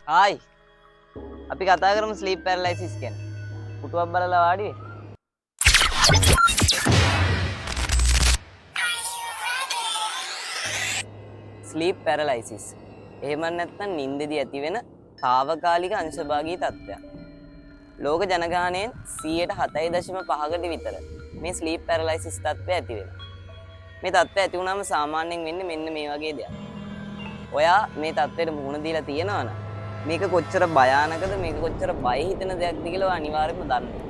Hi අපි කතා කරමු ස්ලීප් පැරලයිසිස් ගැන. පුටුවක් බලලා වාඩි වෙන්න. ස්ලීප් පැරලයිසිස්. එහෙම නැත්නම් නිින්දෙදි ඇතිවෙන తాවකාලික අංශභාගී තත්ත්වයක්. ලෝක ජනගහනයෙන් 7.5% විතර මේ ස්ලීප් පැරලයිසිස් තත්ත්වය ඇති වෙනවා. මේ තත්ත්වය ඇති වුණාම සාමාන්‍යයෙන් වෙන්නේ මෙන්න මේ වගේ දෙයක්. ඔයා මේ තත්ත්වයට මුහුණ දීලා තියෙනවා නම් මේක කොච්චර භයානකද මේක කොච්චර බය හිතෙන දෙයක්ද කියලා ඔයා අනිවාර්යයෙන්ම දන්නවා.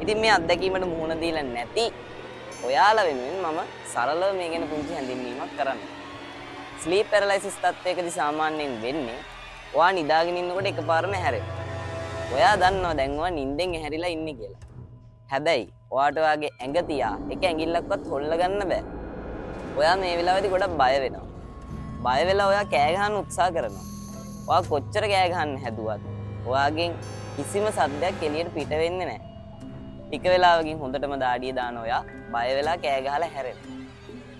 ඉතින් මේ අත්දැකීමට මුහුණ දීලා නැති ඔයාලා වෙනුවෙන් මම සරලව මේ ගැන පුංචි හැඳින්වීමක් කරන්නම්. ස්ලීප් පැරලයිසිස් තත්ත්වයකදී සාමාන්‍යයෙන් වෙන්නේ ඔයා නිදාගෙන ඉන්නකොට එකපාරම හැරෙනවා. ඔයා දන්නවා දැන් ඔයා නිින්දෙන් ඇහැරිලා ඉන්නේ කියලා. හැබැයි ඔයාට ඔයාගේ ඇඟ තියා එක ඇඟිල්ලක්වත් හොල්ල ගන්න බෑ. ඔයා මේ වෙලාවේදී ගොඩක් බය වෙනවා. බය වෙලා ඔයා කෑ ගහන්න උත්සාහ කරනවා. ඔයා කොච්චර කෑ ගහන්න හැදුවත් ඔයාගෙන් කිසිම සද්දයක් එළියට පිට වෙන්නේ නැහැ. ටික වෙලාවකින් හොඳටම දාඩිය දාන ඔයා බය වෙලා කෑ ගහලා හැරෙනවා.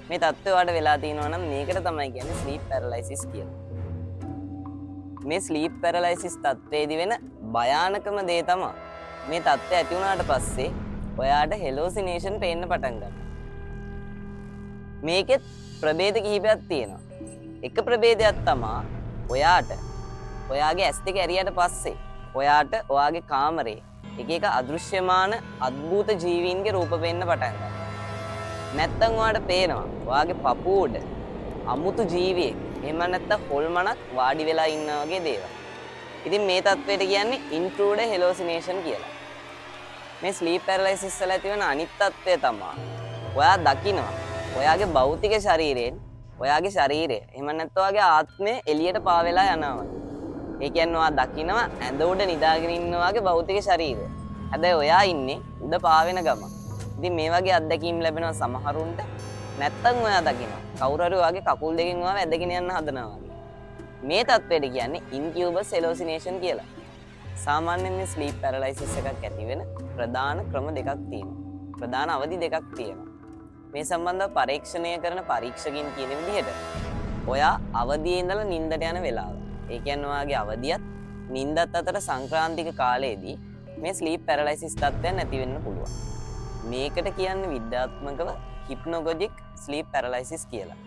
මේ තත්ත්වය ඔයාට වෙලා තියෙනවා නම් මේකට තමයි කියන්නේ ස්ලීප් පැරලයිසිස් කියලා. මේ ස්ලීප් පැරලයිසිස් තත්ත්වයේදී වෙන භයානකම දේ තමයි මේ තත්ත්වය ඇති වුණාට පස්සේ ඔයාට හෙලෝසිනේෂන් පේන්න පටන් ගන්නවා. මේකෙත් ප්‍රභේද කිහිපයක් තියෙනවා. එක ප්‍රභේදයක් තමයි ඔයාට ඔයාගේ ඇස් දෙක ඇරියට පස්සේ ඔයාට ඔයාගේ කාමරේ එක එක අදෘශ්‍යමාන අద్භූත ජීවීන්ගේ රූප පේන්න පටන් ගන්නවා. නැත්තම් ඔයාට පේනවා ඔයාගේ පපුව උඩ අමුතු ජීවියෙක් එහෙම නැත්තම් හොල්මනක් වාඩි වෙලා ඉන්නා වගේ දේවල්. ඉතින් මේ තත්ත්වයට කියන්නේ ඉන්ට්‍රූඩර් හෙලෝසිනේෂන් කියලා. මේ ස්ලීප් පැරලයිසිස් වල ඇතිවන අනිත් තත්ත්වය තමයි ඔයා දකිනවා ඔයාගේ භෞතික ශරීරයෙන් ඔයාගේ ශරීරය එහෙම නැත්නම් ඔයාගේ ආත්මය එළියට පාවෙලා යනවා. ඒ කියන්නේ ඔයා දකිනවා ඇඳ උඩ නිදාගෙන ඉන්නවාගේ භෞතික ශරීරය. හැබැයි ඔයා ඉන්නේ උඩ පාවෙන ගම. ඉතින් මේ වගේ අත්දැකීම් ලැබෙනවා සමහරුන්ට. නැත්තම් ඔයා දකිනවා කවුරු හරි ඔයාගේ කකුල් දෙකෙන් ඔයාව ඇදගෙන යන්න හදනවා වගේ. මේ තත්ත්වයට කියන්නේ ඉන්කියුබස් හෙලෝසිනේෂන් කියලා. සාමාන්‍යයෙන් මේ ස්ලීප් පැරලයිසිස් එකක් ඇති වෙන ප්‍රධාන ක්‍රම දෙකක් තියෙනවා. ප්‍රධාන අවධි දෙකක් තියෙනවා. මේ සම්බන්ධව පරීක්ෂණය කරන පරීක්ෂකින් කියන විදිහට ඔයා අවදියේ ඉඳලා නිින්දට යන වෙලාව. ඒ කියන්නේ ඔයාගේ අවදියත් නිින්දත් අතර සංක්‍රාන්තික කාලයේදී මේ ස්ලීප් පැරලයිසිස් තත්ත්වයන් ඇති වෙන්න පුළුවන්. මේකට කියන්නේ විද්‍යාත්මකව හිප්නොගොජික් ස්ලීප් පැරලයිසිස් කියලා.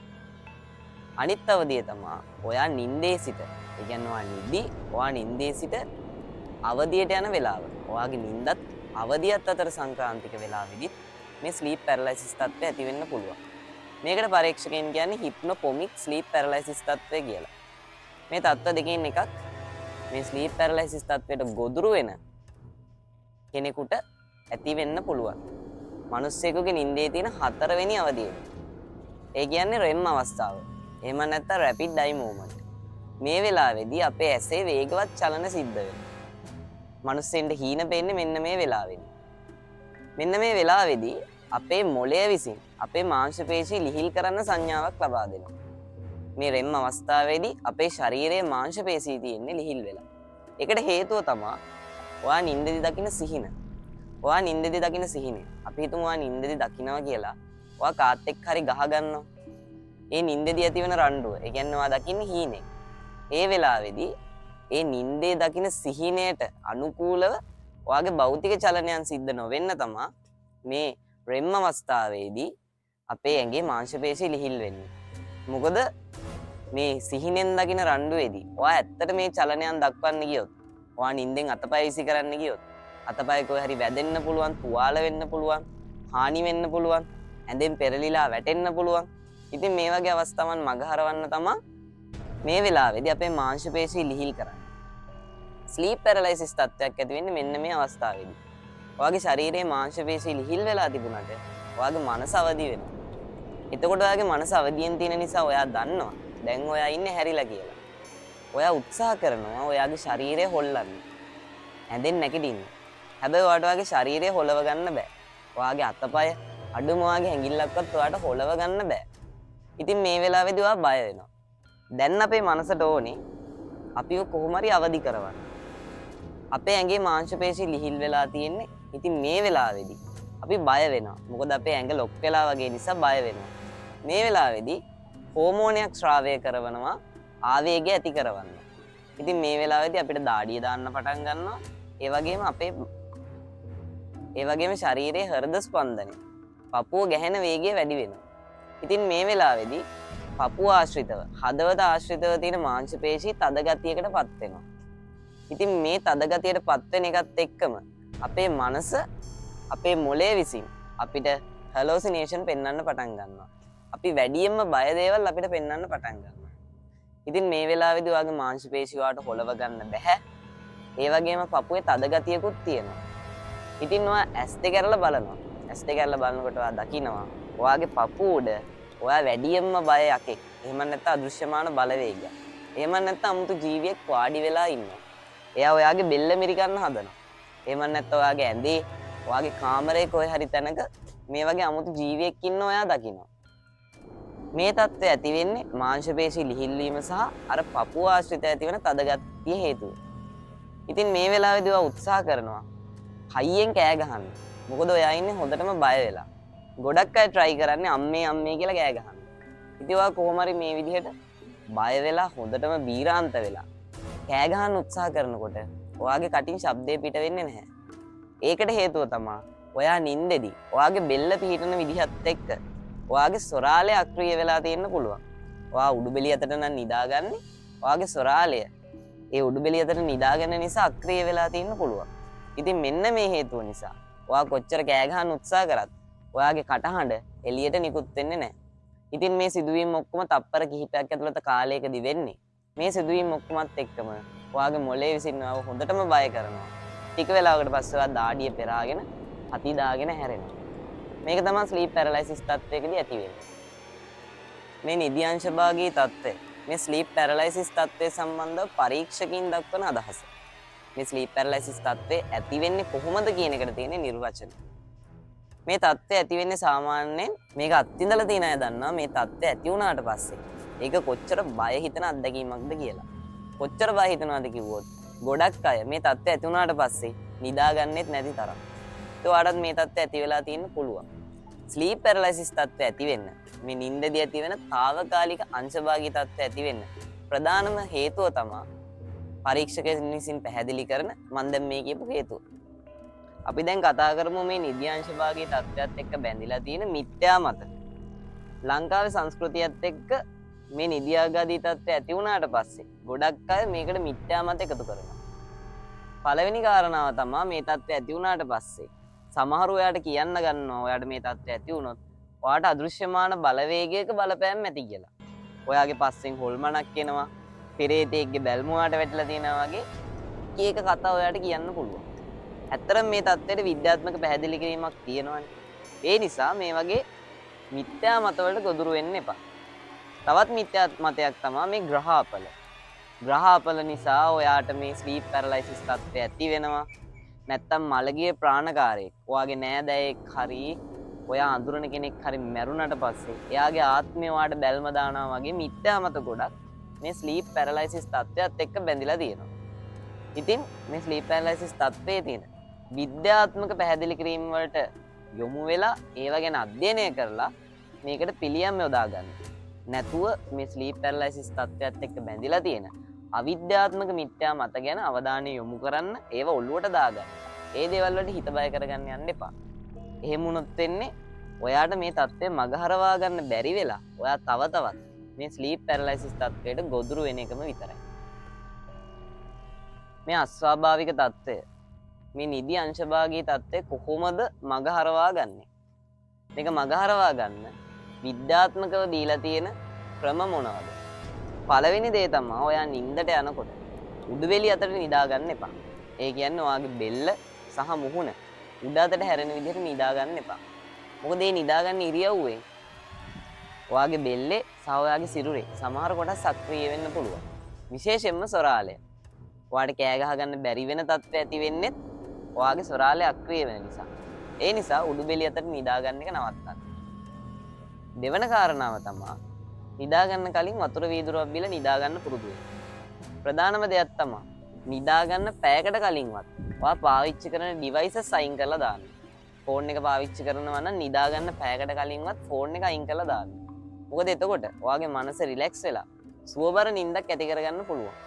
අනිත් අවදිය තමයි ඔයා නිින්දේ සිට ඒ කියන්නේ ඔයා නිින්දේ සිට අවදියට යන වෙලාව. ඔයාගේ නිින්දත් අවදියත් අතර සංක්‍රාන්තික වෙලාවෙදී මේ ස්ලීප් පැරලයිසිස් තත්ත්වය ඇති වෙන්න පුළුවන්. මේකට පරීක්ෂකයන් කියන්නේ හිප්නොපොමික් ස්ලීප් පැරලයිසිස් තත්ත්වය කියලා. මේ තත්ත්ව දෙකෙන් එකක් මේ ස්ලීප් පැරලයිසිස් තත්ත්වයට ගොදුරු වෙන කෙනෙකුට ඇති වෙන්න පුළුවන්. මිනිස්සෙකුගේ නිින්දේ තියෙන 4 වෙනි අවදිය. ඒ කියන්නේ REM අවස්ථාව. එහෙම නැත්නම් රැපිඩ් අයි මූවමන්ට්. මේ වෙලාවේදී අපේ ඇසේ වේගවත් චලන සිද්ධ වෙනවා. මිනිස්සෙන්ට හීන පෙන්නේ මෙන්න මේ වෙලාවේදී. මෙන්න මේ වෙලාවේදී අපේ මොළය විසින් අපේ මාංශ පේශි ලිහිල් කරන්න සංඥාවක් ලබා දෙනවා. මේ REM අවස්ථාවේදී අපේ ශරීරයේ මාංශ පේශී තියෙන්නේ ලිහිල් වෙලා. ඒකට හේතුව තමයි ඔයා නිින්දෙදි දකින සිහින. ඔයා නිින්දෙදි දකින සිහිනේ. අපි හිතමු ඔයා නිින්දෙදි දකිනවා කියලා. ඔයා කාත් එක්ක හරි ගහ ගන්නවා. ඒ නිින්දෙදි ඇතිවන රණ්ඩුව. ඒ කියන්නේ ඔයා දකින්නේ හීනේ. ඒ වෙලාවේදී ඒ නිින්දේ දකින සිහිනයට අනුකූලව ඔයාගේ භෞතික චලනයන් සිද්ධ නොවෙන්න තමයි මේ REM අවස්ථාවේදී අපේ ඇඟේ මාංශ පේශි ලිහිල් වෙන්නේ. මොකද මේ සිහිනෙන් දකින රණ්ඩුවේදී ඔයා ඇත්තට මේ චලනයන් දක්වන්න ගියොත් ඔයා නිින්දෙන් අතපය විසි කරන්න ගියොත් අතපය කොහේ හරි වැදෙන්න පුළුවන්, තුවාල වෙන්න පුළුවන්, හානි වෙන්න පුළුවන්, ඇඳෙන් පෙරලිලා වැටෙන්න පුළුවන්. ඉතින් මේ වගේ අවස්ථාවන් මගහරවන්න තමයි මේ වෙලාවේදී අපේ මාංශ පේශි ලිහිල් කරන්නේ. ස්ලීප් පැරලයිසිස් තත්ත්වයක් ඇති වෙන්නේ මෙන්න මේ අවස්ථාවේදී. ඔයාගේ ශරීරයේ මාංශ පේශි ලිහිල් වෙලා තිබුණාට ඔයාගේ මනස අවදි වෙනවා. එතකොට ඔයාගේ මනස අවදියෙන් තියෙන නිසා ඔයා දන්නවා දැන් ඔයා ඉන්නේ හැරිලා කියලා. ඔයා උත්සාහ කරනවා ඔයාගේ ශරීරය හොල්ලන්න. ඇඳෙන් නැගිටින්න. හැබැයි ඔයාට ඔයාගේ ශරීරය හොලව ගන්න බෑ. ඔයාගේ අතපය අඩුම ඔයාගේ ඇඟිල්ලක්වත් ඔයාට හොලව ගන්න බෑ. ඉතින් මේ වෙලාවේදී ඔයා බය වෙනවා. දැන් අපේ මනසට ඕනේ අපිව කොහොම හරි අවදි කරවන්න. අපේ ඇඟේ මාංශ පේශි ලිහිල් වෙලා තියෙන්නේ. ඉතින් මේ වෙලාවේදී අපි බය වෙනවා. මොකද අපේ ඇඟ ලොක් වෙලා වගේ නිසා බය වෙනවා. මේ වෙලාවේදී හෝමෝනයක් ශ්‍රාවය කරනවා ආවේගය ඇති කරවන්න. ඉතින් මේ වෙලාවේදී අපිට දාඩිය දාන්න පටන් ගන්නවා. ඒ වගේම ශරීරයේ හෘද ස්පන්දනය, පපුව ගැහෙන වේගය වැඩි වෙනවා. ඉතින් මේ වෙලාවේදී පපුව ආශ්‍රිතව, හදවත ආශ්‍රිතව තියෙන මාංශ පේශී තද ගතියකටපත් වෙනවා. ඉතින් මේ තද ගතියටපත් වෙන එකත් එක්කම අපේ මනස, අපේ මොළය විසින් අපිට හැලෝසිනේෂන් පෙන්වන්න පටන් ගන්නවා. අපි වැඩියෙන්ම බය දේවල් අපිට පෙන්වන්න පටන් ගන්නවා. ඉතින් මේ වෙලාවේදී ඔයාගේ මාංශ පේශී වලට හොලව ගන්න බෑ. ඒ වගේම පපුවේ තද ගතියකුත් තියෙනවා. ඉතින් ඔයා ඇස් දෙක අරලා බලනවා. ඇස් දෙක අරලා බලනකොට ඔයා දකිනවා ඔයාගේ පපුව උඩ ඔයා වැඩියෙන්ම බය යකෙක්. එහෙම නැත්නම් අදෘශ්‍යමාන බලවේගයක්. එහෙම නැත්නම් අමුතු ජීවියෙක් වාඩි වෙලා ඉන්නවා. එයා ඔයාගේ බෙල්ල මිරිකන්න හදනවා. එහෙම නැත්නම් ඔයාගේ ඇඳේ, ඔයාගේ කාමරේ කොහේ හරි තැනක මේ වගේ අමුතු ජීවියෙක් ඉන්න ඔයා දකිනවා. මේ தත්ත්වය ඇති වෙන්නේ මාංශ පේශී ලිහිල් වීම සහ අර පපුව ආශ්‍රිත ඇති වෙන තද ගතිය හේතුව. ඉතින් මේ වෙලාවේදී ඔයා උත්සාහ කරනවා හයියෙන් කෑ ගහන්න. මොකද ඔයා ඉන්නේ හොඳටම බය වෙලා. ගොඩක් අය try කරන්නේ අම්මේ අම්මේ කියලා කෑ ගහන්න. ඉතින් ඔයා කොහොම හරි මේ විදිහට බය වෙලා හොඳටම බීරාන්ත වෙලා කෑ ගහන්න උත්සාහ කරනකොට ඔයාගේ කටින් ශබ්දේ පිට වෙන්නේ නැහැ. ඒකට හේතුව තමයි ඔයා නිින්දෙදී ඔයාගේ බෙල්ල පිහිටන විදිහත් එක්ක ඔයාගේ සොරාලය අක්‍රිය වෙලා තියෙන්න පුළුවන්. ඔයා උඩුබෙලිය අතට නම් නිදාගන්නේ. ඔයාගේ සොරාලය ඒ උඩුබෙලිය අතට නිදාගන්න නිසා අක්‍රිය වෙලා තියෙන්න පුළුවන්. ඉතින් මෙන්න මේ හේතුව නිසා ඔයා කොච්චර කෑ ගහන්න උත්සාහ කරත් ඔයාගේ කටහඬ එළියට නිකුත් වෙන්නේ නැහැ. ඉතින් මේ සිදුවීම් ඔක්කොම තප්පර කිහිපයක් ඇතුළත කාලයකදී වෙන්නේ. මේ සිදුවීම් ඔක්කොමත් එක්කම ඔයාගේ මොළේ විසින් ඔයාව හොඳටම බය කරනවා. ටික වෙලාවකට පස්සේ ඔයා දාඩිය පෙරාගෙන අති දාගෙන හැරෙනවා. මේක තමයි ස්ලීප් පැරලයිසිස් තත්ත්වයකදී ඇති වෙන්නේ. මේ නිදි අංශභාගී තත්ත්වය, මේ ස්ලීප් පැරලයිසිස් තත්ත්වය සම්බන්ධව පරීක්ෂකින් දක්වන අදහස. මේ ස්ලීප් පැරලයිසිස් තත්ත්වය ඇති වෙන්නේ කොහොමද කියන එකට තියෙන නිර්වචනය. මේ තත්ත්වය ඇති වෙන්නේ සාමාන්‍යයෙන් මේක අත්විඳලා තියෙන අය දන්නවා මේ තත්ත්වය ඇති වුණාට පස්සේ ඒක කොච්චර බය හිතන අත්දැකීමක්ද කියලා. කොච්චර බය හිතනවද කිව්වොත් ගොඩක් අය මේ තත්ත්වය ඇති වුණාට පස්සේ නිදාගන්නෙත් නැති තරම්. ඔයාලට මේ තත්ත්වය ඇති වෙලා තියෙන්න පුළුවන්. ස්ලීප් පැරලයිසිස් තත්ත්වය ඇති වෙන්න, මේ නිින්දදී ඇති වෙන తాවකාලික අංශභාගී තත්ත්වය ඇති වෙන්න ප්‍රධානම හේතුව තමයි පරීක්ෂකයන් විසින් පැහැදිලි කරන මම දැන් මේ කියපු හේතුව. අපි දැන් කතා කරමු මේ නිදි අංශභාගී තත්ත්වයත් එක්ක බැඳිලා තියෙන මිත්‍යා මත. ලංකාවේ සංස්කෘතියත් එක්ක මේ නිදි ආගාදී තත්ත්වය ඇති වුණාට පස්සේ ගොඩක් අය මේකට මිත්‍යා මත එකතු කරනවා. පළවෙනි කාරණාව තමයි මේ තත්ත්වය ඇති වුණාට පස්සේ සමහරු ඔයාට කියන්න ගන්නවා ඔයාට මේ තත්ත්වය ඇති වුණොත් ඔයාට අදෘශ්‍යමාන බලවේගයක බලපෑම් ඇති කියලා. ඔයාගේ පස්සෙන් හොල්මනක් එනවා, පෙරේතෙක්ගේ බැල්ම ඔයාට වැටලා තියෙනවා වගේ කීක කතා ඔයාට කියන්න පුළුවන්. ඇත්තටම මේ தත්ත්වයට විද්‍යාත්මක පැහැදිලි කිරීමක් තියෙනවානේ. ඒ නිසා මේ වගේ මිත්‍යා මතවලට ගොදුරු වෙන්න එපා. තවත් මිත්‍යා මතයක් තමයි මේ ග්‍රහාපල. ග්‍රහාපල නිසා ඔයාට මේ ස්ලීප් පැරලයිසිස් තත්ත්වය ඇති වෙනවා. නැත්තම් මළගිය ප්‍රාණකාරයෙක්, ඔයාගේ නෑදෑයෙක් හරි ඔයා අඳුරන කෙනෙක් හරි මැරුණට පස්සේ එයාගේ ආත්මය ඔයාට බැල්ම දානවා වගේ මිත්‍යා මත ගොඩක් මේ ස්ලීප් පැරලයිසිස් තත්ත්වයත් එක්ක බැඳිලා තියෙනවා. ඉතින් මේ ස්ලීප් පැරලයිසිස් තත්ත්වයේ තියෙන විද්‍යාත්මක පැහැදිලි කිරීම වලට යොමු වෙලා ඒව ගැන අධ්‍යයනය කරලා මේකට පිළියම් යොදා ගන්න. නැතුව මේ ස්ලීප් පැරලයිසිස් තත්ත්වයත් එක්ක බැඳිලා තියෙන අවිද්‍යාත්මක මිත්‍යා මත ගැන අවධානය යොමු කරන්න, ඒව ඔළුවට දාගන්න. ඒ දේවල් වලට හිත බය කරගන්න යන්න එපා. එහෙම වුණොත් වෙන්නේ ඔයාට මේ තත්ත්වය මගහරවා ගන්න බැරි වෙලා ඔයා තව තවත් මේ ස්ලීප් පැරලයිසිස් තත්ත්වයට ගොදුරු වෙන එකම විතරයි. මේ අස්වාභාවික තත්ත්වය, මේ නිදි අංශභාගී තත්ත්වය කොහොමද මගහරවා ගන්නෙ? මේක මගහරවා ගන්න විද්‍යාත්මකව දීලා තියෙන ක්‍රම මොනවද? පළවෙනි දේ තමයි ඔයා නිින්දට යනකොට උඩුවෙලිය අතට නිදා ගන්න එපා. ඒ කියන්නේ ඔයාගේ බෙල්ල සහ මුහුණ උඩ අතට හැරෙන විදිහට නිදා ගන්න එපා. මොකද මේ නිදා ගන්න ඉරියව්වෙන් ඔයාගේ බෙල්ලේ සහ ඔයාගේ සිරුරේ සමහර කොටස් සක්‍රිය වෙන්න පුළුවන්. විශේෂයෙන්ම සොරාලය. ඔයාට කෑ ගහ ගන්න බැරි වෙන තත්ත්වය ඇති වෙන්නේ ඔයාගේ සොරාලය අක්‍රිය වෙන නිසා. ඒ නිසා උඩුබෙලිය අතට නිදා ගන්න එක නවත්තන්න. දෙවන කාරණාව තමයි නිදා ගන්න කලින් වතුර වීදුරුවක් බීලා නිදා ගන්න පුරුදු වෙන්න. ප්‍රධානම දෙයක් තමයි නිදා ගන්න පැයකට කලින්වත් ඔයා පාවිච්චි කරන ඩිවයිසස් අයින් කරලා දාන්න. ෆෝන් එක පාවිච්චි කරනවා නම් නිදා ගන්න පැයකට කලින්වත් ෆෝන් එක අයින් කරලා දාන්න. මොකද එතකොට ඔයාගේ මනස රිලැක්ස් වෙලා සුවබර නිින්දක් ඇති කරගන්න පුළුවන්.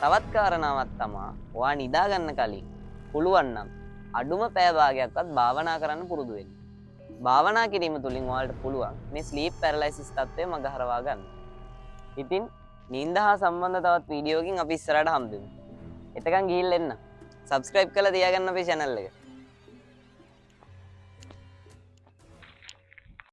තවත් කාරණාවක් තමා ඔයා නිදා ගන්න කලින් පුළුවන් නම් අඩුම පැය භාගයක්වත් භාවනා කරන්න පුරුදු වෙන්න. භාවනා කිරීම තුළින් ඔයාලට පුළුවන් මේ ස්ලීප් පැරලයිසිස් තත්ත්වය මගහරවා ගන්න. ඉතින් නින්ද හා සම්බන්ධ තවත් වීඩියෝකින් අපි ඉස්සරහට හම්බෙමු. එතකන් ගිහිල්ලා එන්න. සබ්ස්ක්‍රයිබ් කරලා තියාගන්න අපේ channel එක.